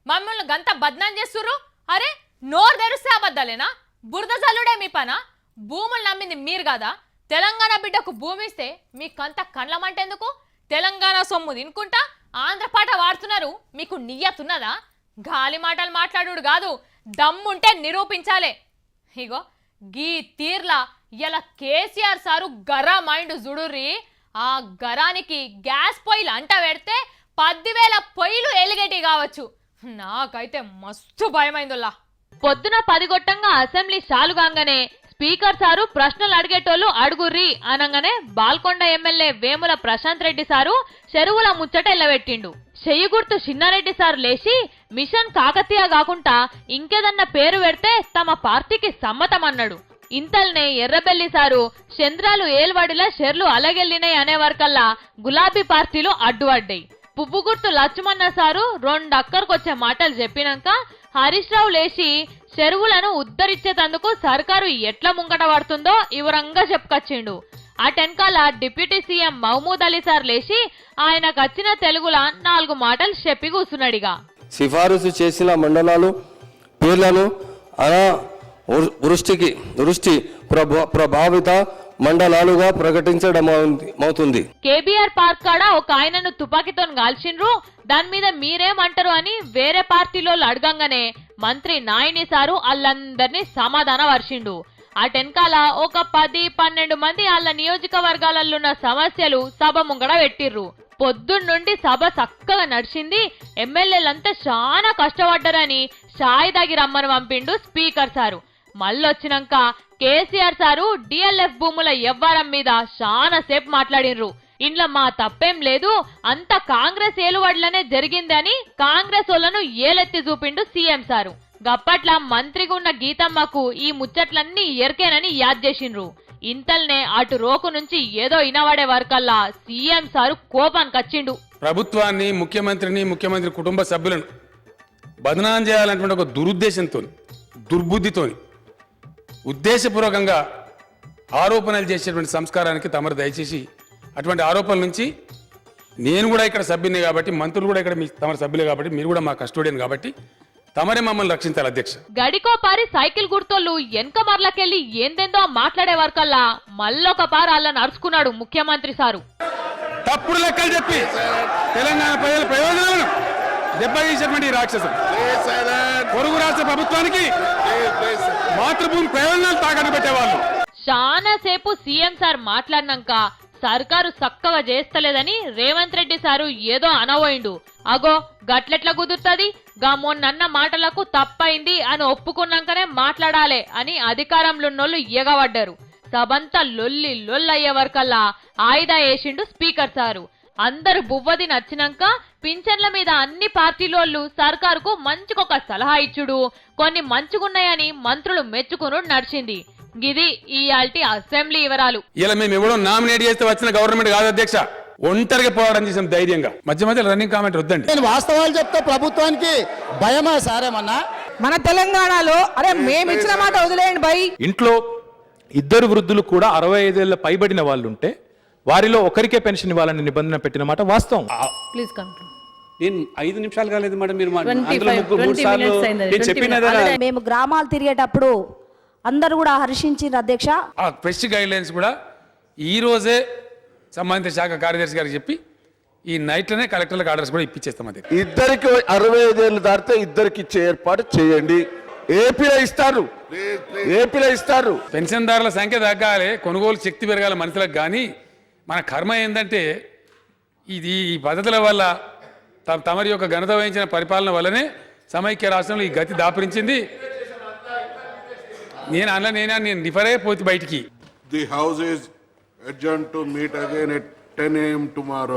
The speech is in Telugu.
మమ్మల్ని గంత బద్నాం చేస్తుర్రు? అరే నోరు తెరిస్తే అబద్ధాలేనా? బురద జల్లుడే మీ పనా? భూములు నమ్మింది మీరు కాదా? తెలంగాణ బిడ్డకు భూమి ఇస్తే మీకంత కండ్లమంటేందుకు? తెలంగాణ సొమ్ము తినుకుంటా ఆంధ్ర పాట వాడుతున్నారు. మీకు నియ్యతున్నదా? గాలి మాటలు మాట్లాడుడు కాదు, దమ్ముంటే నిరూపించాలే. ఇగో గీ తీర్లా ఇలా కేసీఆర్ సారు గరా మైండ్ జుడుర్రి. ఆ గరానికి గ్యాస్ పొయ్యిలు అంట పెడితే 10,000 పొయ్యిలు ఎలిగేటి కావచ్చు. నాకైతే మస్తు భయమైందిలా. పొద్దున 10 గొట్టంగా అసెంబ్లీ చాలుగానే స్పీకర్ సారు ప్రశ్నలు అడిగేటోళ్ళు అడుగుర్రి అనగానే బాల్కొండ ఎమ్మెల్యే వేముల ప్రశాంత్ రెడ్డి సారు చెరువుల ముచ్చట ఎల్లబెట్టిండు. చెయ్యి గుర్తు చిన్నారెడ్డి సారు లేచి మిషన్ కాకతీయ కాకుండా ఇంకేదన్నా పేరు పెడితే తమ పార్టీకి సమ్మతం అన్నాడు. ఇంతల్నే ఎర్రబెల్లి సారు చంద్రాలు ఏల్వాడిలా షెర్లు అలగెళ్ళినాయి అనే వరకల్లా గులాబీ పార్టీలు అడ్డుపడ్డాయి. పువ్వు గుర్తు లక్ష్మణ సారు 2 అక్కర్కొచ్చే మాటలు చెప్పినాక హరీష్ రావు లేచి చెరువులను ఉద్ధరించేందుకు సర్కారు ఎట్లా ముంగట పడుతుందో వివరంగా చెప్పుకొచ్చిండు. అటెనకాల deputy CM Mahmood Ali sir లేచి ఆయనకు వచ్చిన తెలుగులా 4 మాటలు చెప్పి కూర్చున్నాడిగా. సిఫారసు చేసిన మండలాలు పేర్లను వృష్టి ప్రభావిత మండలాలుగా ప్రకటించడం అవుతుంది. కేబీఆర్ పార్క్ కాడ ఒక ఆయనను తుపాకీతో కాల్చిండ్రు, దాని మీద మీరేమంటారు అని వేరే పార్టీలో అడగంగానే మంత్రి నాయని సారు వాళ్ళందరినీ సమాధాన వర్షిండు. అటెనకాల ఒక 10-12 మంది వాళ్ళ నియోజకవర్గాలలో ఉన్న సమస్యలు సభ ముంగడ పెట్టిర్రు. పొద్దున్నుండి సభ చక్కగా నడిచింది. ఎమ్మెల్యేలంతా చాలా కష్టపడ్డారని చాయ్ దాగి రమ్మని పంపిండు స్పీకర్ సారు. మళ్ళొచ్చినాక కేసీఆర్ సారు డిఎల్ఎఫ్ భూముల వ్యవహారం మీద చాలా సేపు మాట్లాడినరు. ఇంట్లో మా తప్పేం లేదు, అంత కాంగ్రెస్ ఏలువడ్లనే జరిగిందని కాంగ్రెస్ వాళ్ళను ఏలెత్తి చూపిండు సీఎం సారు. గప్పట్ల మంత్రిగా ఉన్న గీతమ్మకు ఈ ముచ్చట్లన్నీ ఎరికేనని యాద్ చేసిండ్రు. ఇంతల్నే అటు రోకు నుంచి ఏదో ఇనవాడే వరకల్లా సీఎం సారు కోపానికి వచ్చిండు. ప్రభుత్వాన్ని, ముఖ్యమంత్రి కుటుంబ సభ్యులను బదనాం చేయాలన్నటువంటి ఒక దురుద్దేశంతో, దుర్బుద్ధితో, ఉద్దేశపూర్వకంగా ఆరోపణలు చేసేటువంటి సంస్కారానికి తమరు దయచేసి అటువంటి ఆరోపణల నుంచి, నేను కూడా ఇక్కడ సభ్యుని కాబట్టి, మంత్రులు కూడా ఇక్కడ తమరు సభ్యులే కాబట్టి, మీరు కూడా మా కస్టోడియన్ కాబట్టి తమరే మమ్మల్ని రక్షించాలి అధ్యక్ష. గడికో పారి సైకిల్ గుర్తోళ్ళు వెనక మరలకెళ్ళి ఏందేందో మాట్లాడే వరకల్లా మళ్ళొక పారి అలా నడుచుకున్నాడు ముఖ్యమంత్రి సారు. తప్పుడు లెక్కలు చెప్పి తెలంగాణ ప్రజల ప్రయోజనాలను దెబ్బతీసేటువంటి రాక్షసం పొరుగు రాష్ట్ర ప్రభుత్వానికి మాతృభూమి ప్రయోజనాలు తాకట్టు పెట్టేవాళ్ళు. చాలా సేపు సీఎం సార్ మాట్లాడినాక సర్కారు చక్కగా చేస్తలేదని రేవంత్ రెడ్డి సారు ఏదో అనబోయిండు. అగో గట్లెట్లా కుదురుతుంది, గా మొన్న మాటలకు తప్పైంది అని ఒప్పుకున్నాకనే మాట్లాడాలి అని అధికారంలో ఉన్నోళ్ళు ఎగబడ్డారు. సబంతా లొల్లయ్యే వరకల్లా ఆయుధా వేసిండు స్పీకర్ సారు. అందరు బువ్వది నచ్చినాక పింఛన్ల మీద అన్ని పార్టీలోళ్ళు సర్కారుకు మంచికొక సలహా ఇచ్చుడు, కొన్ని మంచిగున్నాయని మంత్రులు మెచ్చుకునుడు నడిచింది. గిది ఇయాల్టి అసెంబ్లీ వివరాలు. ఇలా మేము ఎవడో నామినేట్ చేస్తే వచ్చిన గవర్నమెంట్ కాదు అధ్యక్ష, ఒంటరిగా పోవడం చేసాం ధైర్యంగా. మధ్య రన్నింగ్ కామెంట్ వద్దండి. నేను వాస్తవాలు చెప్తే ప్రభుత్వానికి భయమా సారేమన్నా? మన తెలంగాణలో అరే మేము ఇచ్చిన మాట వదిలేయండి బై. ఇంట్లో 2 వృద్ధులు కూడా 65 ఏళ్ల పైబడిన వాళ్ళు ఉంటే వారిలో ఒకరికే పెన్షన్ ఇవ్వాలని నిబంధన పెట్టిన మాట వాస్తవం. Please conclude. నేను 5 నిమిషాలు కాలేదు మేడం, మీరు 20 మేము గ్రామాలు తిరిగేటప్పుడు అందరూ కూడా హర్షించారు అధ్యక్ష. ఆ ఫ్రెష్ గైడ్ లైన్స్ కూడా ఈ రోజే సంబంధిత శాఖ కార్యదర్శి గారికి చెప్పి ఈ నైట్లోనే కలెక్టర్లకు ఆర్డర్స్ కూడా ఇప్పించేస్తాం. అదే ఇద్దరికి 65 ఏళ్ళు దాటితే ఇద్దరికి ఇచ్చే ఏర్పాటు చేయండి. ఏపీలో ఇస్తారు. పెన్షన్దారుల సంఖ్య తగ్గాలి, కొనుగోలు శక్తి పెరగాలి మనుషులకు. కానీ మన కర్మ ఏంటంటే ఈ పద్ధతుల వల్ల తమరి యొక్క ఘనత వహించిన పరిపాలన వల్లనే సమైక్య రాష్ట్రంలో ఈ గతి దాపురించింది. నేను డిఫర్ అయిపోతే బయటికి. The house is adjourned to meet again at 10 a.m. tomorrow.